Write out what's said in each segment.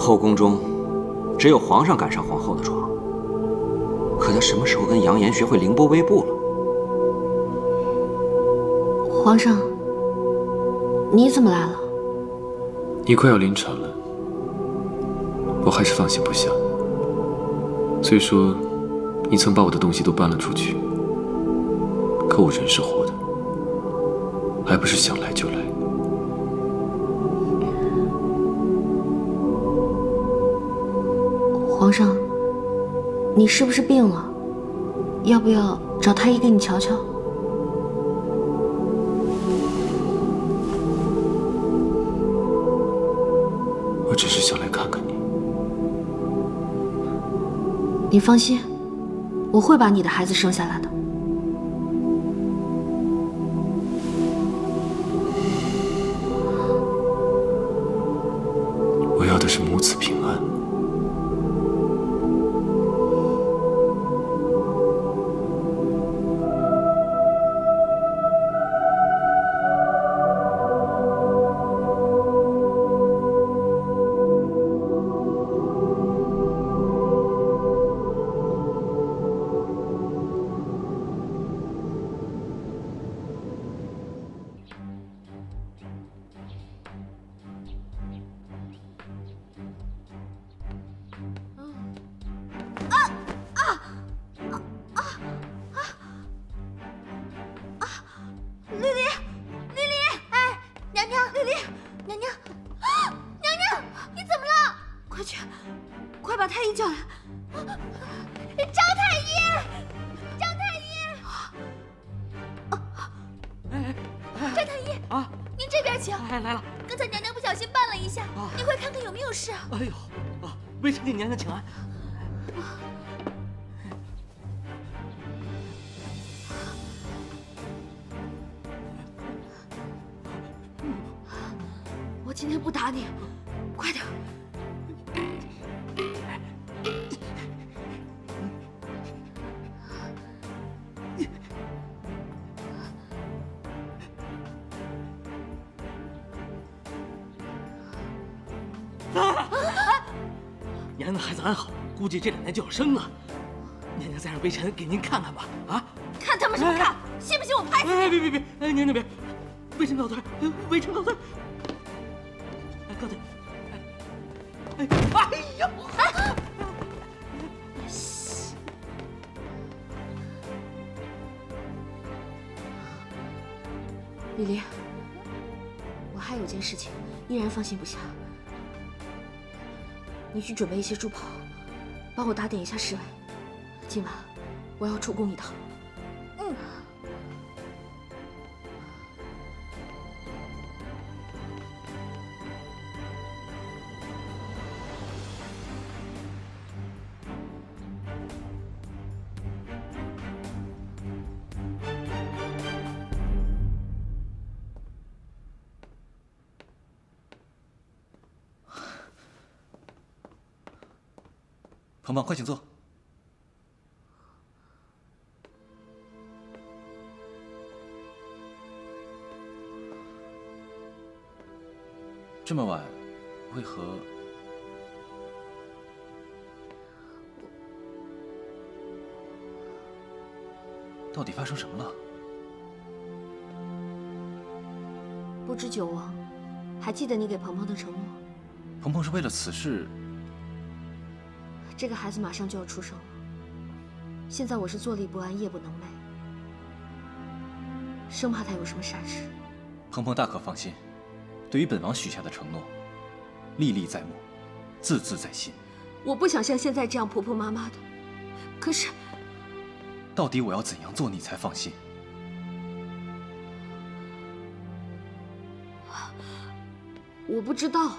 后宫中只有皇上敢上皇后的床，可他什么时候跟杨言学会凌波微步了？皇上，你怎么来了？你快要临产了，我还是放心不下。虽说你曾把我的东西都搬了出去，可我人是活的，还不是想来就来。皇上，你是不是病了？要不要找太医给你瞧瞧？我只是想来看看你。你放心，我会把你的孩子生下来的。我要的是母子平安。快把太医叫来！张太医，张太医，张太医啊，您这边请。哎，来了。刚才娘娘不小心绊了一下，您快看看有没有事啊？哎呦，微臣给娘娘请安。我今天不打你，快点！娘娘的孩子安好，估计这2年就要生了。娘娘再让微臣给您看看吧。啊！看他们什么看？信不信我拍死你？哎，别！哎，娘娘别！微臣告退，微臣告退。哎，告退。哎呦！丽丽，我还有件事情依然放心不下。你去准备一些猪跑，帮我打点一下侍卫。今晚我要出宫一趟。鹏鹏，快请坐。这么晚，为何？到底发生什么了？不知久亡，还记得你给鹏鹏的承诺？鹏鹏是为了此事。这个孩子马上就要出生了，现在我是坐立不安，夜不能寐，生怕他有什么闪失。鹏鹏大可放心，对于本王许下的承诺，历历在目，字字在心。我不想像现在这样婆婆妈妈的，可是，到底我要怎样做你才放心？我不知道。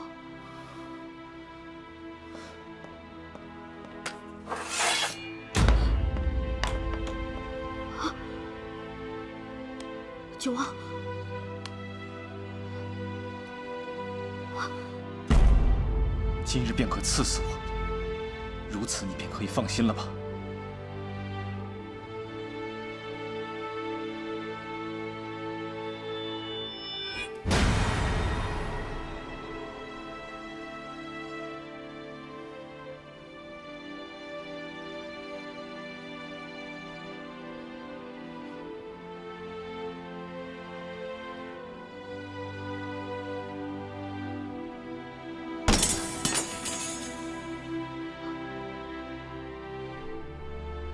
九王，今日便可赐死我，如此你便可以放心了吧？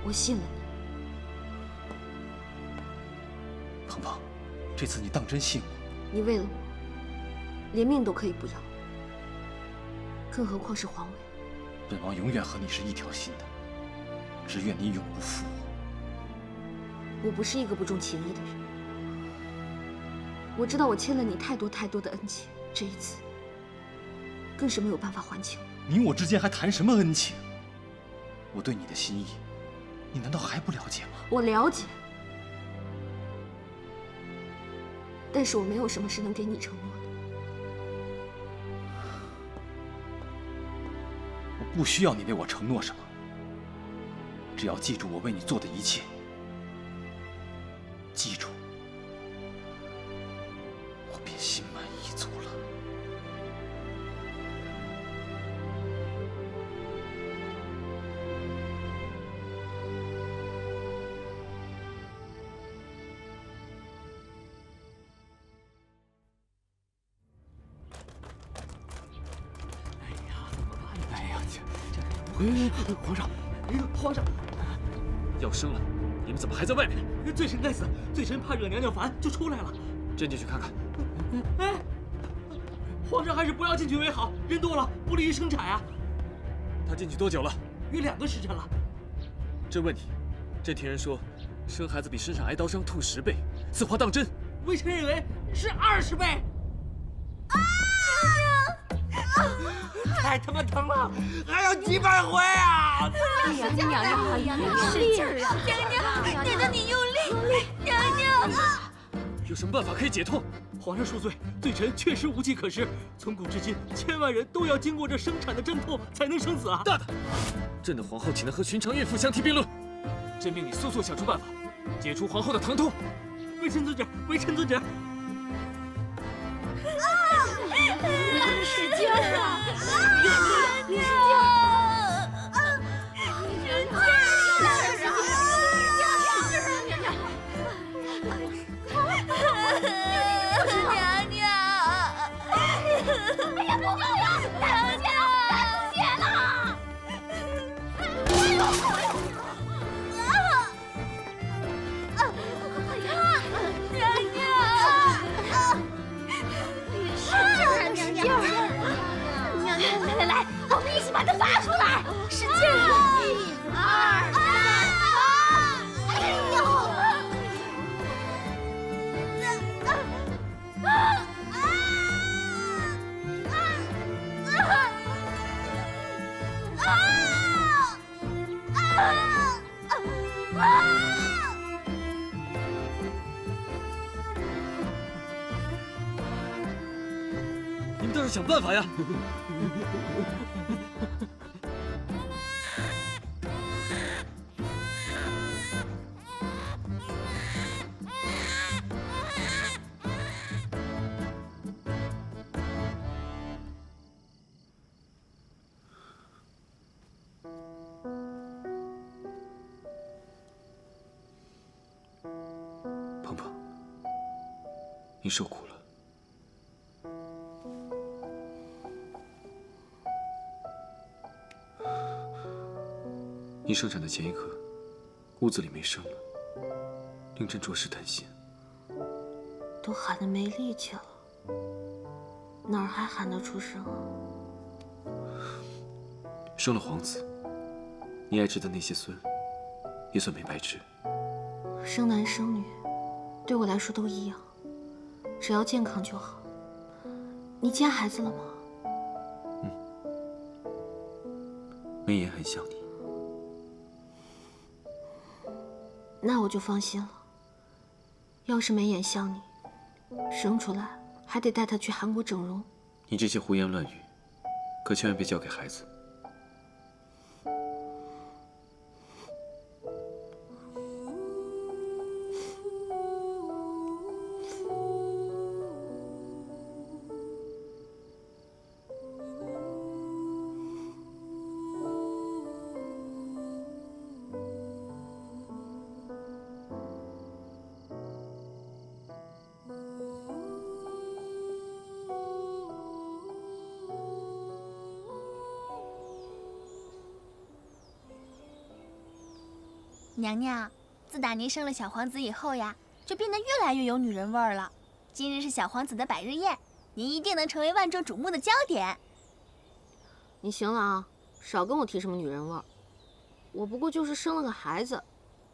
我信了你。鹏鹏，这次你当真信我？你为了我，连命都可以不要，更何况是皇位。本王永远和你是一条心的，只愿你永不负我。我不是一个不重情义的人，我知道我欠了你太多太多的恩情，这一次更是没有办法还清。你我之间还谈什么恩情？我对你的心意，你难道还不了解吗？我了解，但是我没有什么是能给你承诺的。我不需要你为我承诺什么，只要记住我为你做的一切。记住，我便心满意足了。哎呀，怎么办呢？哎呀，皇上，皇上，要生了，你们怎么还在外面？罪臣该死，罪臣怕惹娘娘烦，就出来了。朕进去看看。哎，皇上还是不要进去为好，人多了不利于生产啊。他进去多久了？约2个时辰了。朕问你，朕听人说，生孩子比身上挨刀伤痛10倍，此话当真？微臣认为是20倍。太他妈疼了，还要几百回啊！娘娘，使劲儿啊！娘娘，得你用力，娘娘。有什么办法可以解痛？皇上恕罪，罪臣确实无计可施。从古至今，千万人都要经过这生产的阵痛才能生子啊！大胆！朕的皇后岂能和寻常孕妇相提并论？朕命你速速想出办法，解除皇后的疼痛。微臣遵旨，微臣遵旨。使劲儿啊！用力，使劲儿！娘娘！哎呀，不够了！娘娘，血了！哎呦！娘娘！使劲儿！娘娘，来，我们一起把它拔出来！使劲儿！1、2、3，哎呦！你们倒是想办法呀！鹏鹏，你受苦了。你生产的前一刻，屋子里没声了，令朕着实担心。都喊得没力气了，哪儿还喊得出声啊？生了皇子，你爱吃的那些孙，也算没白吃。生男生女，对我来说都一样，只要健康就好。你见孩子了吗？梅言很想你。那我就放心了。要是眉眼像你，生出来还得带他去韩国整容。你这些胡言乱语，可千万别交给孩子。娘娘，自打您生了小皇子以后呀，就变得越来越有女人味儿了。今日是小皇子的百日宴，您一定能成为万众瞩目的焦点。你行了啊，少跟我提什么女人味儿。我不过就是生了个孩子，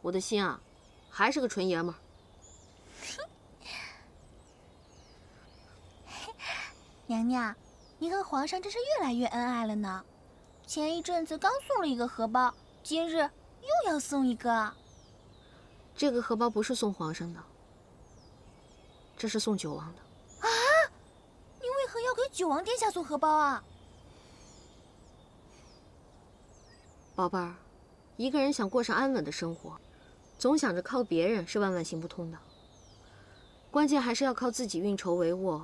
我的心啊，还是个纯爷们儿。娘娘，您和皇上真是越来越恩爱了呢。前一阵子刚送了一个荷包，今日又要送一个。这个荷包不是送皇上的，这是送九王的。啊！您为何要给九王殿下送荷包啊？宝贝儿，一个人想过上安稳的生活，总想着靠别人是万万行不通的。关键还是要靠自己运筹帷幄，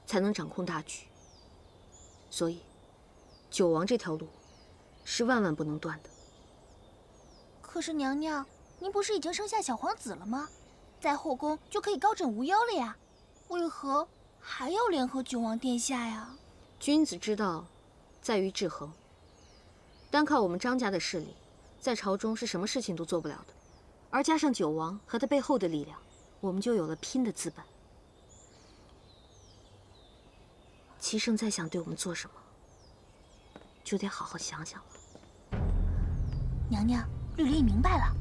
才能掌控大局。所以，九王这条路是万万不能断的。可是娘娘，您不是已经生下小皇子了吗？在后宫就可以高枕无忧了呀，为何还要联合九王殿下呀？君子之道，在于制衡。单靠我们张家的势力，在朝中是什么事情都做不了的。而加上九王和他背后的力量，我们就有了拼的资本。齐胜再想对我们做什么，就得好好想想了。娘娘，绿丽明白了。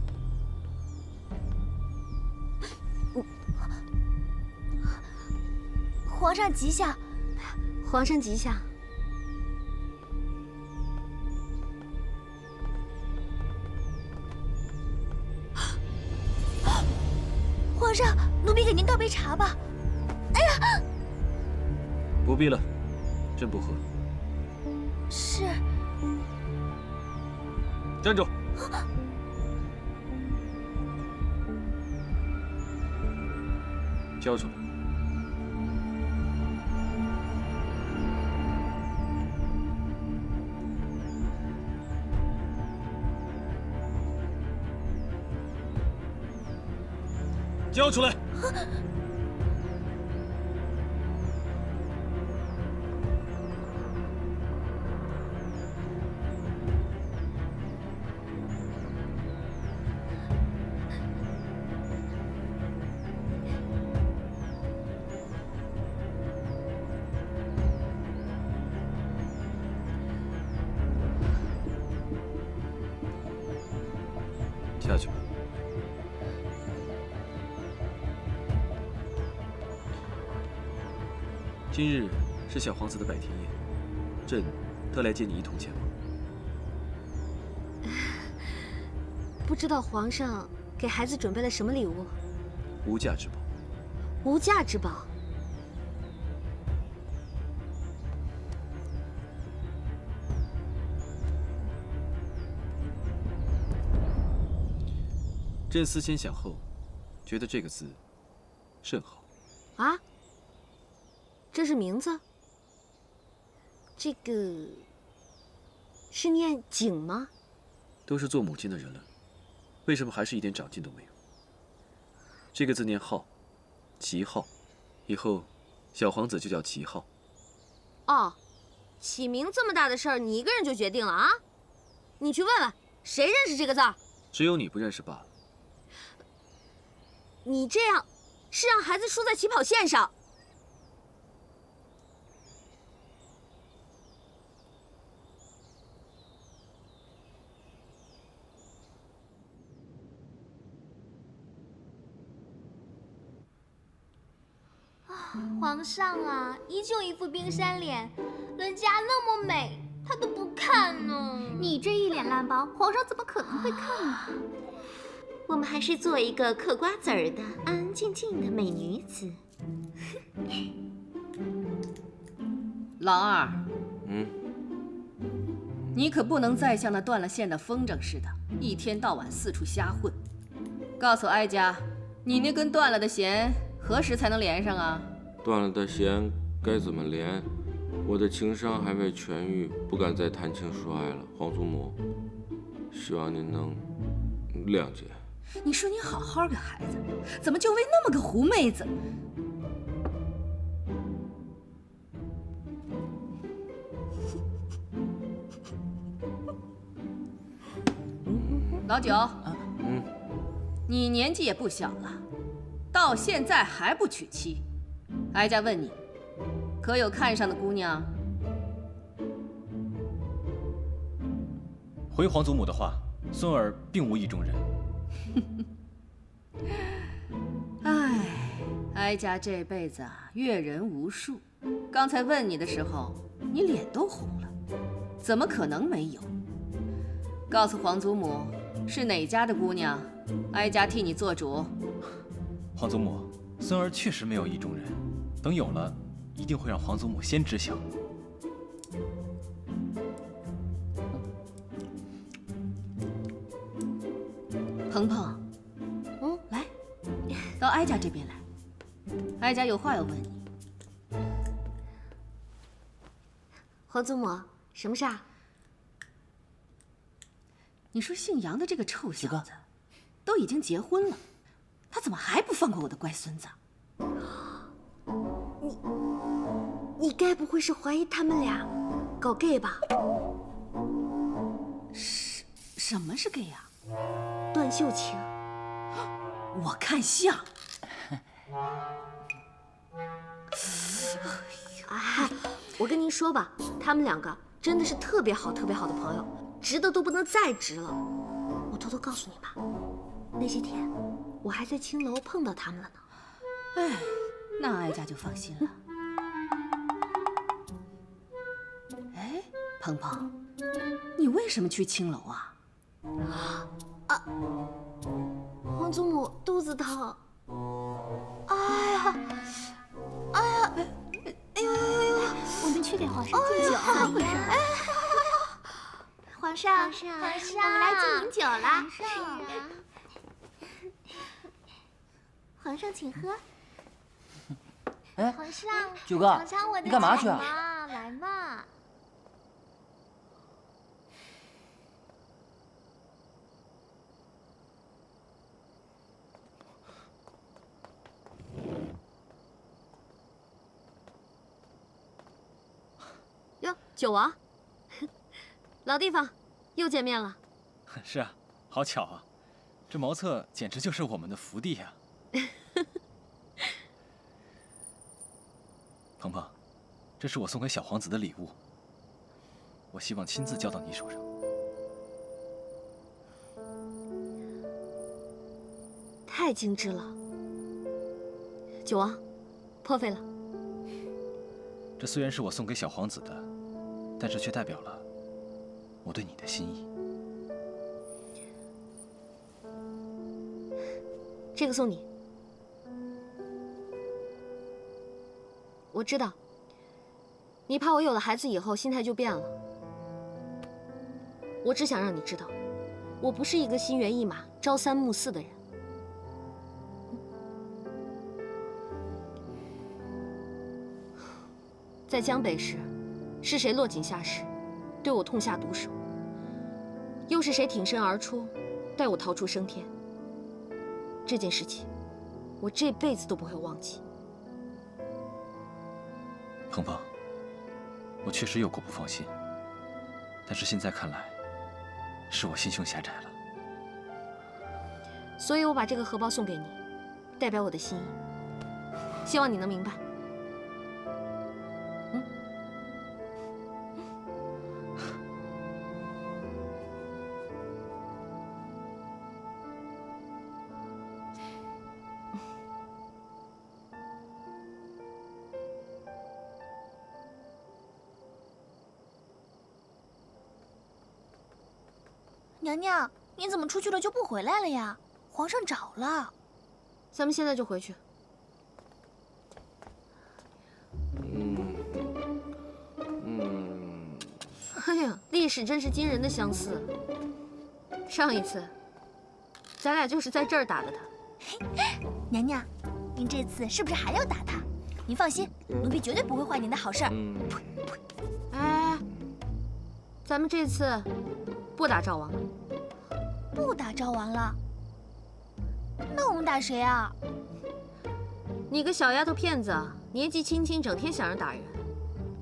皇上吉祥！皇上吉祥！皇上，奴婢给您倒杯茶吧。哎呀，不必了，朕不喝。是。站住！交出来。交出来！下去吧。今日是小皇子的百天宴，朕特来接你一同前往。不知道皇上给孩子准备了什么礼物？无价之宝。无价之宝。朕思前想后，觉得这个字甚好。啊？这是名字？这个是念景吗？都是做母亲的人了，为什么还是一点长进都没有？这个字念浩，齐浩，以后小皇子就叫齐浩。哦，起名这么大的事儿，你一个人就决定了啊？你去问问，谁认识这个字儿？只有你不认识罢了。你这样是让孩子输在起跑线上。皇上啊，依旧一副冰山脸，人家那么美，他都不看呢。你这一脸烂包，皇上怎么可能会看呢？我们还是做一个嗑瓜子儿的安安静静的美女子。老二，你可不能再像那断了线的风筝似的，一天到晚四处瞎混。告诉哀家，你那根断了的弦何时才能连上啊？断了的弦该怎么连？我的情伤还未痊愈，不敢再谈情说爱了。皇祖母，希望您能谅解。你说你好好个孩子，怎么就为那么个狐妹子？老九，你年纪也不小了，到现在还不娶妻。哀家问你，可有看上的姑娘？回皇祖母的话，孙儿并无意中人。唉，哀家这辈子啊，阅人无数。刚才问你的时候，你脸都红了，怎么可能没有？告诉皇祖母，是哪家的姑娘，哀家替你做主。皇祖母，孙儿确实没有意中人，等有了，一定会让皇祖母先知晓。鹏鹏，来，到哀家这边来，哀家有话要问你。皇祖母，什么事啊？你说姓杨的这个臭小子，都已经结婚了，他怎么还不放过我的乖孙子？你该不会是怀疑他们俩搞 gay 吧？什么是 gay 啊？段秀琴，我看像。哎，我跟您说吧，他们两个真的是特别好、特别好的朋友，直的都不能再直了。我偷偷告诉你吧，那些天我还在青楼碰到他们了呢。哎，那哀家就放心了。哎，鹏鹏，你为什么去青楼啊？皇祖母肚子疼。哎呀，我们去给皇上敬酒。怎么回事？皇上，我们来敬您酒了。是啊。皇上，请喝。哎，皇上，九哥，尝尝我的你干嘛去啊？来嘛。哟，九王，老地方，又见面了。是啊，好巧啊，这茅厕简直就是我们的福地呀。鹏鹏，这是我送给小皇子的礼物，我希望亲自交到你手上。太精致了，九王，破费了。这虽然是我送给小皇子的，但是却代表了我对你的心意。这个送你。我知道，你怕我有了孩子以后心态就变了。我只想让你知道，我不是一个心猿意马、朝三暮四的人。在江北时，是谁落井下石，对我痛下毒手？又是谁挺身而出，带我逃出升天？这件事情，我这辈子都不会忘记。鹏鹏，我确实有过不放心，但是现在看来，是我心胸狭窄了。所以我把这个荷包送给你，代表我的心意，希望你能明白。娘娘，你怎么出去了就不回来了呀？皇上找了。咱们现在就回去。哎呀，历史真是惊人的相似。上一次，咱俩就是在这儿打的他。娘娘，您这次是不是还要打他？您放心，奴婢绝对不会坏您的好事儿。哎，咱们这次不打赵王了。不打赵王了？那我们打谁啊？你个小丫头片子，年纪轻轻，整天想着打人。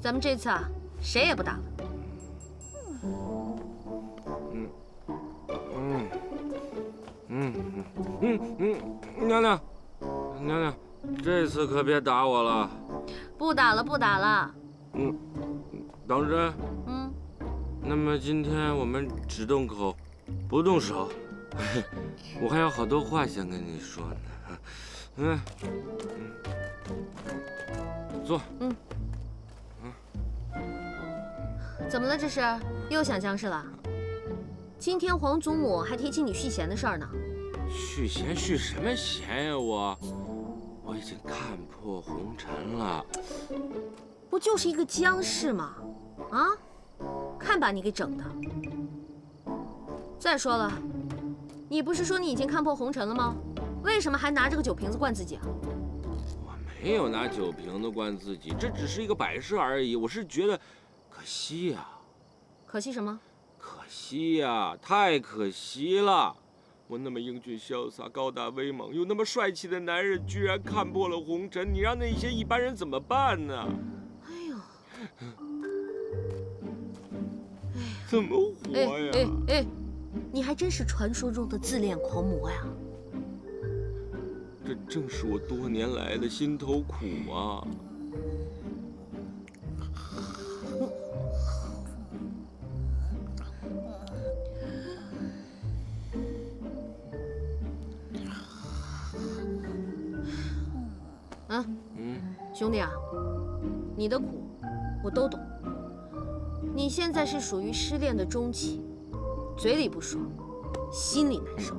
咱们这次啊，谁也不打了。娘娘，娘娘，这次可别打我了。不打了，不打了。当真？那么今天我们只动口，不动手。我还有好多话想跟你说呢。坐。怎么了？这是又想僵尸了？今天皇祖母还提起你续弦的事儿呢。续弦续什么弦呀？我已经看破红尘了。不就是一个僵尸吗？啊，看把你给整的！再说了，你不是说你已经看破红尘了吗？为什么还拿着个酒瓶子灌自己啊？我没有拿酒瓶子灌自己，这只是一个摆设而已。我是觉得可惜呀。可惜什么？可惜呀，太可惜了！我那么英俊潇洒、高大威猛，又那么帅气的男人，居然看破了红尘，你让那些一般人怎么办呢？哎呦，怎么活呀？你还真是传说中的自恋狂魔呀！这正是我多年来的心头苦啊！兄弟啊，你的苦我都懂。你现在是属于失恋的中期，嘴里不说，心里难受。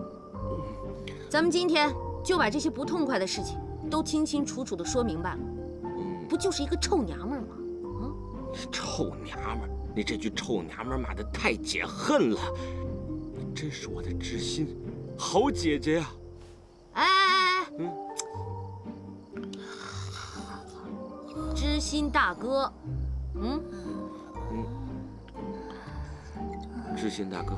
咱们今天就把这些不痛快的事情都清清楚楚的说明白了，不就是一个臭娘们吗？你臭娘们儿，你这句臭娘们儿骂得太解恨了。你真是我的知心好姐姐呀！知心大哥，知心大哥。